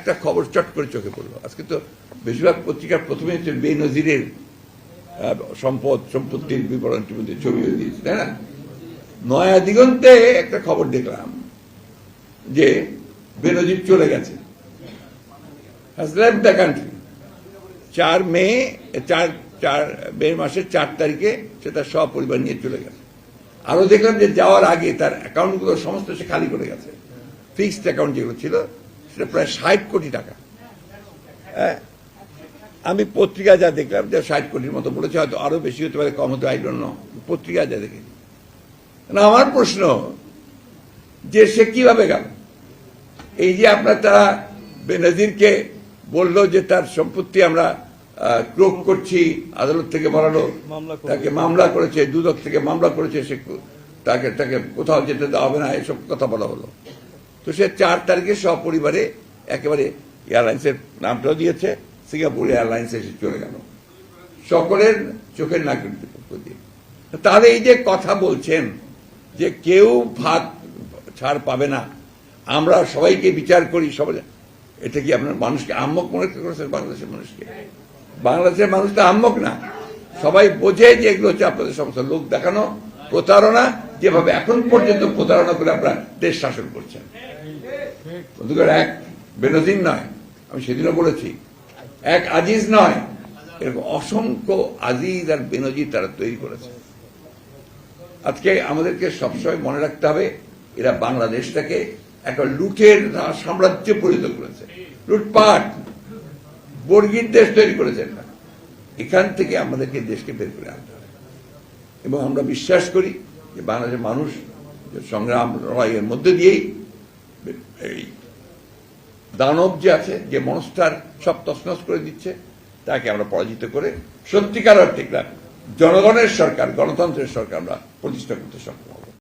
একটা খবর চট করে চোখে পড়লো। আজকে তো বেশিরভাগ পত্রিকার প্রথমে হচ্ছে বেনজিরের সম্পত্তির বিবরণটির মধ্যে ছবিও দিয়েছে, তাই না? নয়া দিগন্তে একটা খবর দেখলাম যে বেনজির চলে গেছে, has left the country। 4 মে মাসের 4 তারিখে সে তার সপরিবার নিয়ে চলে গেছে। আরো দেখলাম যে যাওয়ার আগে তার অ্যাকাউন্টগুলো সমস্ত সে খালি করে গেছে। ফিক্সড অ্যাকাউন্ট যেগুলো ছিল সেটা প্রায় 60 কোটি টাকা। হ্যাঁ, আমি পত্রিকা যা দেখলাম যে 60 কোটির মতো বলেছে, হয়তো আরো বেশি হতে পারে, কম হতে পারে, আই ডোন্ট নো। পত্রিকা যা দেখেছি, না আমার প্রশ্ন যে সে কিভাবে গেল? এই যে আপনার তারা বেনজিরকে বললো যে তার সম্পত্তি আমরা ক্রোক করছি, আদালত থেকে বলালো, তাকে মামলা করেছে, দুদক থেকে মামলা করেছে, সে তাকে কোথাও যেতে দেওয়া হবে না, এসব কথা বলা হলো। তো সে 4 তারিখে সপরিবারে একেবারে এয়ারলাইন্সের নামটাও দিয়েছে, সিঙ্গাপুর এয়ারলাইন্সে এসে চলে গেল সকলের চোখের নাকের পক্ষ দিয়ে। তাহলে এই যে কথা বলছেন যে কেউ ভাগ ছাড় পাবে না, আমরা সবাইকে বিচার করি, সবাই, এটা কি আপনার মানুষকে আহম্মক মনে করেছেন? বাংলাদেশের মানুষকে, বাংলাদেশের মানুষ তো আহম্মক না, সবাই বোঝে যে এগুলো হচ্ছে আপনাদের সমস্যা, লোক দেখানো, প্রতারণা, যেভাবে এখন পর্যন্ত প্রতারণা করে আপনারা দেশ শাসন করছেন। বন্ধুগণ, এক বেনজির নয়, আমি সেদিনও বলেছি, এক আজিজ নয়, এরকম অসংখ্য আজিজ আর বেনজির তারা তৈরি করেছে। আজকে আমাদেরকে সবসময় মনে রাখতে হবে, এরা বাংলাদেশটাকে একটা লুটের সাম্রাজ্যে পরিণত করেছে, লুটপাট, বর্গির দেশ তৈরি করেছে। এখান থেকে আমাদেরকে দেশকে বের করে আনতে হবে। এবং আমরা বিশ্বাস করি যে বাংলাদেশের মানুষ সংগ্রাম লড়াইয়ের মধ্যে দিয়েই এই দানব যে আছে, যে মনস্টার সব তছনছ করে দিচ্ছে, তাকে আমরা পরাজিত করে সত্যিকার অর্থে জনগণের সরকার, গণতন্ত্রের সরকার আমরা প্রতিষ্ঠা করতে সক্ষম।